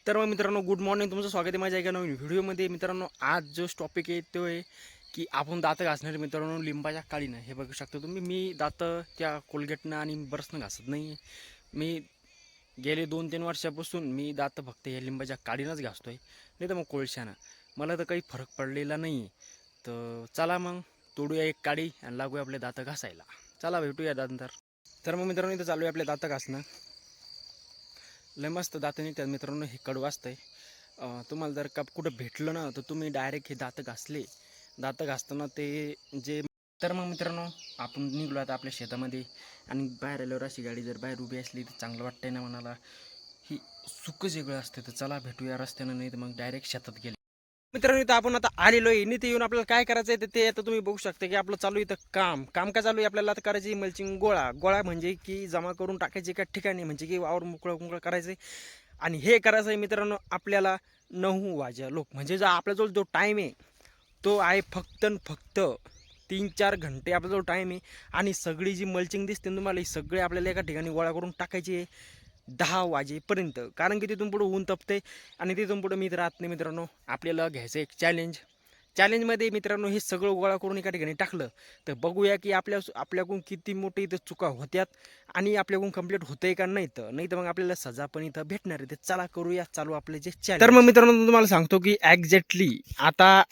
तर मग मित्रांनो, गुड मॉर्निंग. तुमचं स्वागत आहे माझ्या एका नवीन व्हिडिओमध्ये. मित्रांनो, आज जो टॉपिक आहे तो आहे की आपण दातं घासणारे मित्रांनो लिंबाच्या काळीनं. हे बघू शकता तुम्ही, मी दातं त्या कोलगेटनं आणि ब्रशनं घासत नाही. मी गेले 2-3 वर्षापासून मी दातं फक्त या लिंबाच्या काळीनंच घासतोय, नाही तर मग कोळशानं. मला तर काही फरक पडलेला नाही. तर चला मग तोडूया एक काडी आणि लागूया आपले दातं घासायला. चला भेटूया नंतर. तर मग मित्रांनो, इथं चालू आहे आपले दातं घासणं. लय मस्त दातं निघतात मित्रांनो. हे कडू असतंय. तुम्हाला जर का कुठं भेटलं ना, तर तुम्ही डायरेक्ट हे दातं घासले. दातं घासताना ते जे तर मग मित्रांनो, आपण निघलो आता आपल्या शेतामध्ये. आणि बाहेर आल्यावर अशी गाडी जर बाहेर उभी असली तर चांगलं वाटतंय ना मनाला. ही सुकच वेगळं असतं. तर चला भेटूया रस्त्यानं, नाही तर मग डायरेक्ट शेतात गेले. मित्रांनो, इथं आपण आता आलेलो आहे. इथे येऊन आपल्याला काय करायचं आहे ते आता तुम्ही बघू शकता की आपलं चालू इथं काम काम काय चालू आहे. आपल्याला आता करायची मल्चिंग गोळा गोळा म्हणजे की जमा करून टाकायची एका ठिकाणी, म्हणजे की वावर मोकळं करायचं. आणि हे करायचं आहे मित्रांनो आपल्याला 9 वाजे लोक, म्हणजे जो आपल्याजवळ जो टाईम आहे तो आहे फक्त न फक्त 3-4 घंटे आपल्याजवळ टाईम आहे. आणि सगळी जी मल्चिंग दिसते तुम्हाला, ही सगळी आपल्याला एका ठिकाणी गोळा करून टाकायची आहे 10 वाजेपर्यंत. कारण की तिथून पुढं ऊन तपते आणि तिथून पुढं मी राहत नाही मित्रांनो. आपल्याला घ्यायचं एक चॅलेंजमध्ये मित्रांनो हे सगळं गोळा करून एका ठिकाणी टाकलं तर बघूया की आपल्याकडून किती मोठी इथं चुका होत्यात आणि आपल्याकडून कंप्लीट होतंय का. नाही तर मग आपल्याला सजा पण इथं भेटणार आहे. ते चला करूया चालू आपले जे चॅलेंज. तर मग मित्रांनो, तुम्हाला सांगतो की एक्झॅक्टली आता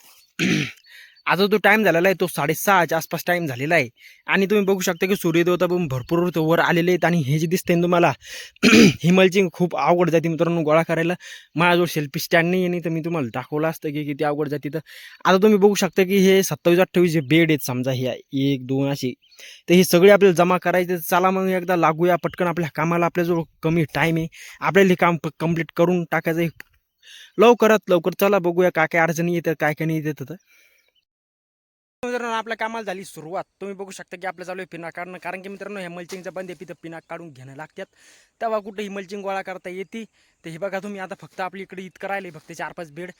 आता जो टाइम झालेला आहे तो 6:30च्या आसपास टाइम झालेला आहे. आणि तुम्ही बघू शकता की सूर्यदेवता पण भरपूर वर आलेले आहेत. आणि हे जे दिसते तुम्हाला ही मल्चिंग खूप अवघड जाते मित्रांनो गोळा करायला. माझ्याजवळ सेल्फी स्टँड नाही आहे, नाही तर मी तुम्हाला दाखवलं असतं की किती अवघड जाते. तर आता तुम्ही बघू शकता की हे 27-28 जे बेड आहेत समजा, हे 1-2 असे, तर हे सगळे आपल्याला जमा करायचे. चला मग एकदा लागूया पटकन आपल्या कामाला. आपल्याजवळ कमी टाईम आहे, आपल्याला हे काम कंप्लीट करून टाकायचं आहे लवकरात लवकर. चला बघूया काय काय अडचणी येतात, काय काय नाही येतात. मित्रांनो, आपल्या कामाला झाली सुरुवात. तुम्ही बघू शकता की आपलं चालू आहे पिना काढणं. कारण की मित्रांनो, ह्या मल्चिंगचा बंद आहे, तिथं पिना काढून घेणं लागतात, तेव्हा कुठं ही मल्चिंग गोळा करता येते. तर हे बघा तुम्ही, आता फक्त आपली इकडे इतकं राहिले फक्त 4-5 बेड.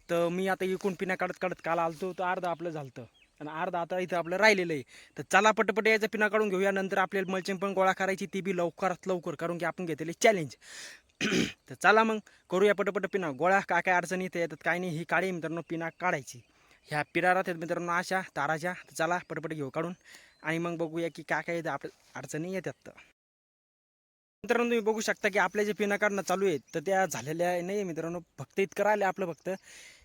तर मी आता इकडून पिना काढत काढत काल आलतो, तर अर्धा आपलं झालं आणि अर्धा आता इथं आपलं राहिलेलं आहे. तर चला पटपट यायचं पिना काढून घेऊया. नंतर आपल्याला मल्चिंग पण गोळा करायची, ती बी लवकरात लवकर, कारण की आपण घेतलेली चॅलेंज. तर चला मग करूया पटपट पिना गोळा. काय काय अडचणी इथं येतात काय नाही, ही काढी मित्रांनो पिना काढायची. ह्या पिरा राहतात मित्रांनो अशा ताराच्या. तर चला पटपट घेऊ काढून आणि मग बघूया की काय काय आपल्या अडचणी येतात. तर मित्रांनो, तुम्ही बघू शकता की आपल्या जे पिना काढणं चालू आहेत तर त्या झालेल्या नाही मित्रांनो. फक्त इतकं राहिलं आपलं, फक्त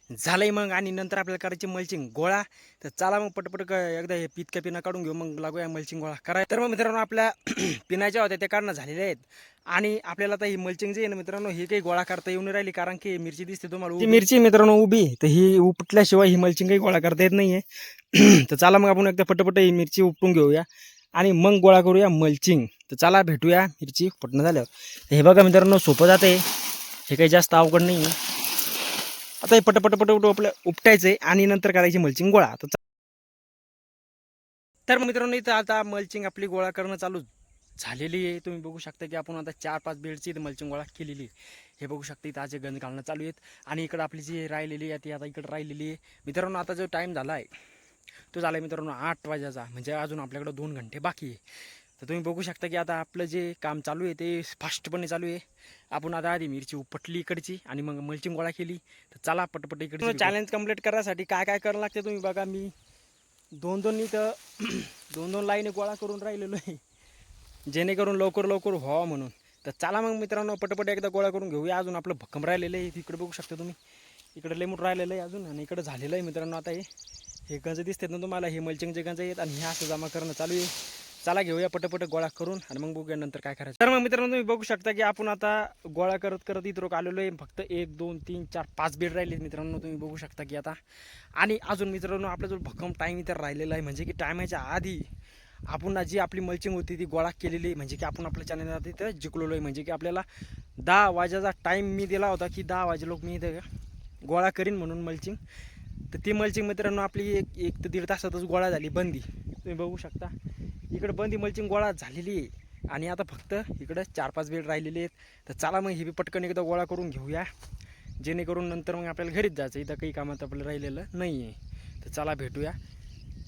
झालंय मग. आणि नंतर आपल्याला करायची मल्चिंग गोळा. तर चला मग पटपट एकदा हे इतक्या पिना काढून घेऊ, मग लागूया मल्चिंग गोळा करायला. तर मग मित्रांनो, आपल्या पिनाच्या होत्या त्या काढणं झालेल्या आहेत. आणि आपल्याला आता ही मल्चिंग जी आहे ना मित्रांनो, ही काही गोळा करता येऊन राहिली, कारण की मिरची दिसते तुम्हाला, मिरची मित्रांनो उभी. तर ही उपटल्याशिवाय ही मल्चिंग काही गोळा करता येत नाहीये. तर चला मग आपण एकदा पटपट ही मिरची उपटून घेऊया आणि मग गोळा करूया मल्चिंग. तर चला भेटूया मिरची उपटणं झाल्यावर. हे बघा मित्रांनो, सोपं जाते, हे काही जास्त अवघड नाही. आता हे पटपट आपलं उपटायचंय आणि नंतर करायची मल्चिंग गोळा. तर मित्रांनो, इथं आता मल्चिंग आपली गोळा करणं चालू झालेली आहे. तुम्ही बघू शकता की आपण आता 4-5 बेडची मल्चिंग गोळा केलेली आहे. हे बघू शकता इथं आज गंज घालणं चालू आहेत. आणि इकडं आपली जी राहिलेली आहे ती आता इकडं राहिलेली आहे मित्रांनो. आता जो टाईम झाला आहे तो झाला आहे मित्रांनो 8 वाजायचा, म्हणजे अजून आपल्याकडं 2 घंटे बाकी आहे. तर तुम्ही बघू शकता की आता आपलं जे काम चालू आहे ते फास्टपणे चालू आहे. आपण आता आधी मिरची उपटली इकडची आणि मग मल्चिंग गोळा केली. तर चला पटपट इकडे चॅलेंज कंप्लीट करण्यासाठी काय काय करावं लागते तुम्ही बघा. मी 2-2 इथं 2-2 लाईनी गोळा करून राहिलेलो आहे, जेणेकरून लवकर लवकर व्हावं म्हणून. तर चला मग मित्रांनो, पटपट एकदा गोळा करून घेऊया. अजून आपलं भक्कम राहिलेलं आहे, इकडे बघू शकता तुम्ही, इकडे लेमूट राहिलेलं आहे अजून. आणि इकडे झालेलं आहे मित्रांनो. आता हे गंज दिसतात ना तुम्हाला, हे मल्चिंगचे गंज आहेत आणि हे असं जमा करणं चालू आहे. चला घेऊया पटपट गोळा करून आणि मग बघूया नंतर काय करायचं. तर मग मित्रांनो, तुम्ही बघू शकता की आपण आता गोळा करत करत इथं आलेलो आहे. फक्त 1-2-3-4-5 बेड राहिले मित्रांनो. तुम्ही बघू शकता की आता, आणि अजून मित्रांनो आपल्याजवळ भक्कम टाईम इथं राहिलेला आहे, म्हणजे की टायमाच्या आधी आपण जी आपली मल्चिंग होती ती गोळा केलेली, म्हणजे की आपण आपल्या चॅनलला तिथं जिंकलेलो आहे. म्हणजे की आपल्याला 10 वाजेचा टाईम मी दिला होता की 10 वाजे लोक मी इथं गोळा करीन म्हणून मल्चिंग. तर ती मल्चिंग मित्रांनो आपली 1 ते 1.5 तासातच गोळा झाली बंदी. तुम्ही बघू शकता इकडं बंदी मल्चिंग गोळा झालेली आहे. आणि आता फक्त इकडं 4-5 बेड राहिलेले आहेत. तर चला मग हे बी पटकन एकदा गोळा करून घेऊया, जेणेकरून नंतर मग आपल्याला घरीच जायचं, इथं काही कामात आपलं राहिलेलं नाही आहे. तर चला भेटूया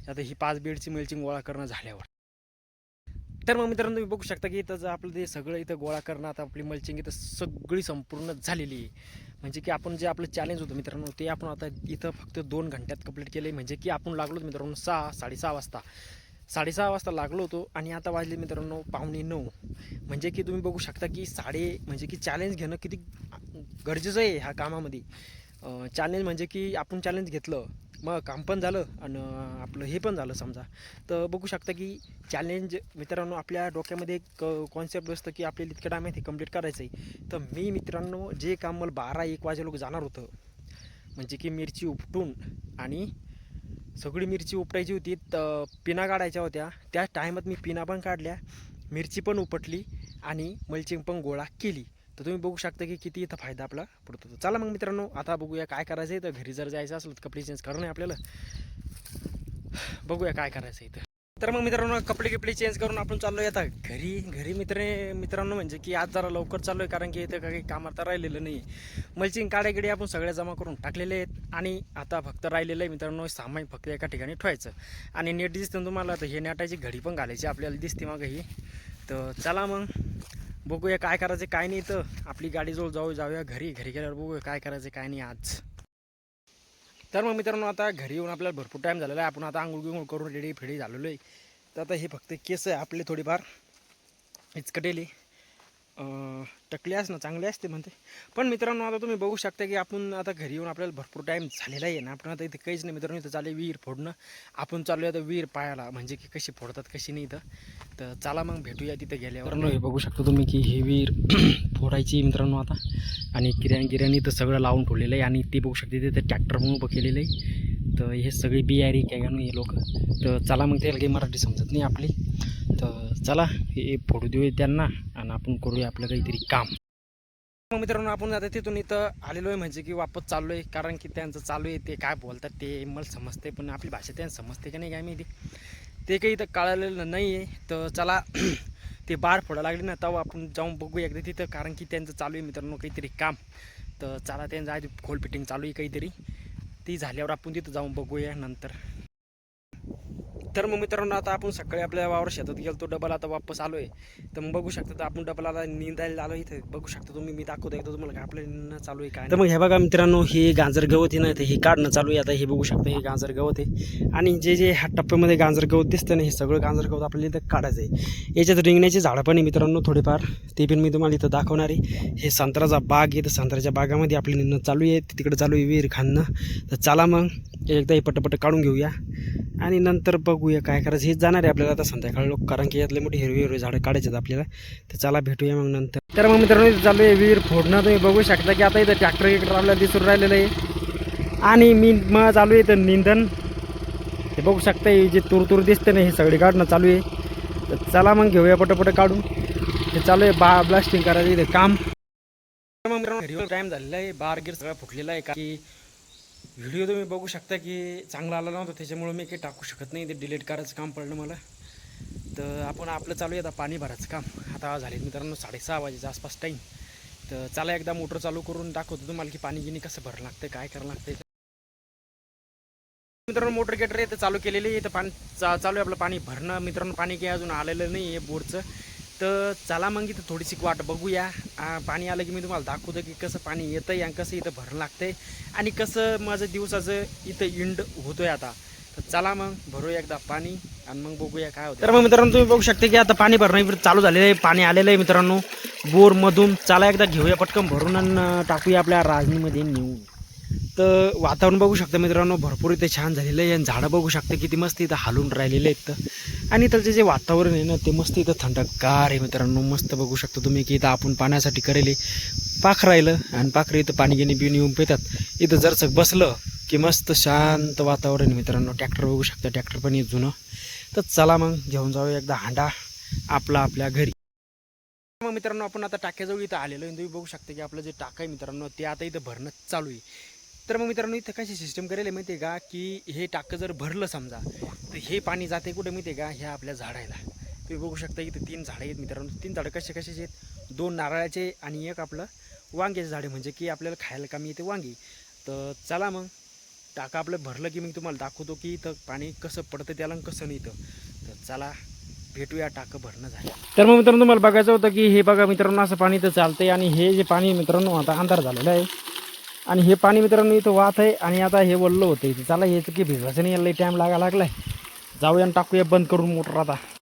आता ही 5 बेडची मल्चिंग गोळा करणं झाल्यावर. तर मग मित्रांनो, तुम्ही बघू शकता की इथं आपलं ते सगळं इथं गोळा करणं, आता आपली मल्चिंग इथं सगळी संपूर्ण झालेली आहे. म्हणजे की आपण जे आपलं चॅलेंज होतं मित्रांनो ते आपण आता इथं फक्त 2 घंट्यात कंप्लीट केले. म्हणजे की आपण लागलो मित्रांनो 6-6:30 वाजता 6:30 वाजता लागलो होतो आणि आता वाजले मित्रांनो 8:45. म्हणजे की तुम्ही बघू शकता की म्हणजे की चॅलेंज घेणं किती गरजेचं आहे ह्या कामामध्ये. चॅलेंज म्हणजे की आपण चॅलेंज घेतलं मग काम पण झालं आणि आपलं हे पण झालं समजा. तर बघू शकता की चॅलेंज मित्रांनो आपल्या डोक्यामध्ये एक कॉन्सेप्ट असतं की आपल्याला इतक्या टायमात हे कंप्लीट करायचं आहे. तर मी मित्रांनो जे काम मला 12-1 वाजे लोक जाणार होतं म्हणजे की मिरची उपटून आणि सगळी मिरची उपटायची होती, पिना काढायच्या होत्या. त्या टायमात मी पिना पण काढल्या, मिरची पण उपटली आणि मल्चिंग पण गोळा केली. तर तुम्ही बघू शकता की किती इथं फायदा आपला पडतो. चला मग मित्रांनो आता बघूया काय करायचं आहे. तर घरी जर जायचं असलं तर कपडे चेंज करणं आहे आपल्याला. बघूया काय करायचं इथं. तर मग मित्रांनो कपडे चेंज करून आपण चाललो आहे आता घरी मित्रांनो म्हणजे की आज जरा लवकर चाललो आहे कारण की इथं काही काम आता राहिलेलं नाही. मल्चिंग काड्यागिडी आपण सगळ्या जमा करून टाकलेले आहेत आणि आता फक्त राहिलेलं आहे मित्रांनो सामान फक्त एका ठिकाणी ठेवायचं. आणि नेट दिसतं तुम्हाला तर हे नेटाची घडी पण घालायची आपल्याला दिसते मग ही. तर चला मग बघूया काय करायचं काय नाही. तर आपली गाडीजवळ जाऊया घरी गेल्यावर बघूया काय करायचं काय नाही आज. तर मग मित्रांनो आता घरी येऊन आपल्याला भरपूर टाईम झालेला आहे. आपण आता आंघोळ करून रेडी झालेलो आहे. तर आता हे फक्त केस आहे आपले थोडीफार इचकटेली टकली असणं चांगले असते म्हणते. पण मित्रांनो आता तुम्ही बघू शकता की आपण आता घरी येऊन आपल्याला भरपूर टाईम झालेला आहे ना. आपण आता इथे काहीच नाही मित्रांनो. इथं चालू विहीर फोडणं. आपण चालू आहे आता विहीर पायाला म्हणजे की कशी फोडतात कशी नाही इथं. तर चला मग भेटूया तिथे गेल्यावर. हे बघू शकतो तुम्ही की ही विहीर फोडायची मित्रांनो आता. आणि गिऱ्यानी तर सगळं लावून ठेवलेलं आहे आणि ते बघू शकते तिथे ट्रॅक्टर म्हणून उभं केलेलं आहे. तर हे सगळी बियारी काय का हे लोक. तर चला मग त्याला काही मराठी समजत नाही आपली. तर चला हे फोडू देऊया त्यांना आणि आपण करूया आपलं काहीतरी काम. मग मित्रांनो आपण आता तिथून इथं आलेलो आहे म्हणजे की वापस चाललो आहे कारण की त्यांचं चालू आहे ते काय बोलतात ते मला समजते पण आपली भाषा त्यांना समजते का नाही काय माहिती. ते काही इथं कळलेलं नाही आहे. तर चला ते बार फोडा लागले ना तेव्हा आपण जाऊन बघूया एकदा तिथं कारण की त्यांचं चालू आहे मित्रांनो काहीतरी काम. तर चला त्यांचं आधी खोल फिटिंग चालू आहे काहीतरी ती झाल्यावर आपण तिथं जाऊन बघूया नंतर. तर मग मित्रांनो आता आपण सकाळी आपल्या वावर शेतात गेलो तो डबल आता वापस आलो आहे. तर मग बघू शकता तर आपण डबल आता निंदायला आलो इथे बघू शकता तुम्ही. मी दाखवतो एकदा तुम्हाला काय आपलं निंदणं चालू आहे काय. तर मग हे बघा मित्रांनो हे गाजर गवत आहे ना ते हे काढणं चालू आहे आता. हे बघू शकता हे गाजर गवत आहे आणि जे ह्या टप्प्यामध्ये गाजर गवत दिसतं ना हे सगळं गाजर गवत आपल्याला इथं काढायचं आहे. याच्यात रिंगण्याची झाडं पण आहे मित्रांनो थोडेफार ते पण मी तुम्हाला इथं दाखवणार आहे. हे संत्र्याचा बाग आहे तर संत्र्याच्या बागामध्ये आपली निंदणं चालू आहे. तिकडे चालू आहे विहीर खाणं. तर चला मग एकदा हे पटपट काढून घेऊया आणि नंतर बघूया काय करायचं. हेच जाणार आहे आपल्याला आता संध्याकाळी लोक कारण की यातले मोठी हिरवी झाडं काढायचे आपल्याला. तर चला भेटूया मग नंतर. तर मग मित्रांनो चालू आहे विहीर फोडणं. तुम्ही बघू शकता की आता इथं ट्रॅक्टर आपल्याला दिसून राहिलेलं आहे आणि मी मग चालू आहे इथं निंदन. हे बघू शकता जे तूर दिसते ना हे सगळे काढणं चालू आहे. तर चला मग घेऊया पटपट काढून. हे चालू आहे ब्लास्टिंग करायचं इथे काम. मग मित्रांनो टाईम झालेला आहे बारगीर सगळा फुटलेला आहे की व्हिडिओ तुम्ही बघू शकता की चांगला आला नव्हता त्याच्यामुळे मी काही टाकू शकत नाही. ते डिलीट करायचं काम पडलं मला. तर आपण आपलं चालू आहे आता पाणी भरायचं काम. आता झाले मित्रांनो 6:30 वाजेच्या आसपास टाईम. तर चला एकदा मोटर चालू करून दाखवतो तुम्हाला की पाणी गिनी कसं भरायला लागतं काय करायला लागतं. मित्रांनो मोटर गेटर आहे तर चालू केलेली आहे. तर पाणी चालू आहे आपलं पाणी भरणं. मित्रांनो पाणी काही अजून आलेलं नाही आहे बोरचं. तर चला मग इथं थोडीशी वाट बघूया. पाणी आलं की मी तुम्हाला दाखवतो की कसं पाणी येतं आहे आणि कसं इथं भरणं लागतं आहे आणि कसं माझं दिवसाचं इथं इंड होतो आहे आता. तर चला मग भरूया एकदा पाणी आणि मग बघूया काय होतं. तर मग मित्रांनो तुम्ही बघू शकता की आता पाणी भरणं चालू झालेलं आहे. पाणी आलेलं आहे मित्रांनो बोरमधून. चला एकदा घेऊया पटकन भरून आणि टाकूया आपल्या राजनीमध्ये नेऊन. तर वातावरण बघू शकता मित्रांनो भरपूर इथे छान झालेलं आहे आणि झाडं बघू शकता किती मस्त इथं हालून राहिलेले आहेत. आणि इथलचं जे वातावरण आहे ना ते मस्त इथं थंडगार आहे मित्रांनो. मस्त बघू शकता तुम्ही की इथं आपण पाण्यासाठी करेले पाख राहिलं आणि पाखरं इथं पाणी घेणे बिऊन येऊन पितात. इथं जरसं बसलं की मस्त शांत वातावरण मित्रांनो. ट्रॅक्टर बघू शकता ट्रॅक्टर पण येत जुनं. तर चला मग घेऊन जाऊ एकदा हांडा आपल्या घरी. मग मित्रांनो आपण आता टाक्याजवळ इथं आलेलो आहे. तुम्ही बघू शकता की आपलं जे टाका आहे मित्रांनो ते आता इथं भरणं चालू आहे. तर मग मित्रांनो इथं कशी सिस्टम करेल आहे माहिती आहे का की हे टाकं जर भरलं समजा तर हे पाणी जाते कुठे माहिती आहे का ह्या आपल्या झाडायला. तुम्ही बघू शकता इथं 3 झाडं आहेत मित्रांनो. 3 झाडं कशाचे आहेत 2 नारळाचे आणि एक आपलं वांग्याचे झाडे म्हणजे की आपल्याला खायला कामी येते वांगी. तर चला मग टाकं आपलं भरलं की मी तुम्हाला दाखवतो की इथं पाणी कसं पडतं त्याला कसं नाही. तर चला भेटूया टाकं भरणं झालं. तर मग मित्रांनो तुम्हाला बघायचं होतं की हे बघा मित्रांनो असं पाणी तर चालतंय आणि हे जे पाणी मित्रांनो आता अंधार झालेला आहे आणि हे पाणी मित्रांनो इथं वाहत आहे आणि आता हे वल्लं होतं इथे. चला याचं की भिजवायचं नाही, याला टाईम लागला लागलाय. जाऊया आणि टाकूया बंद करून मोटर आता.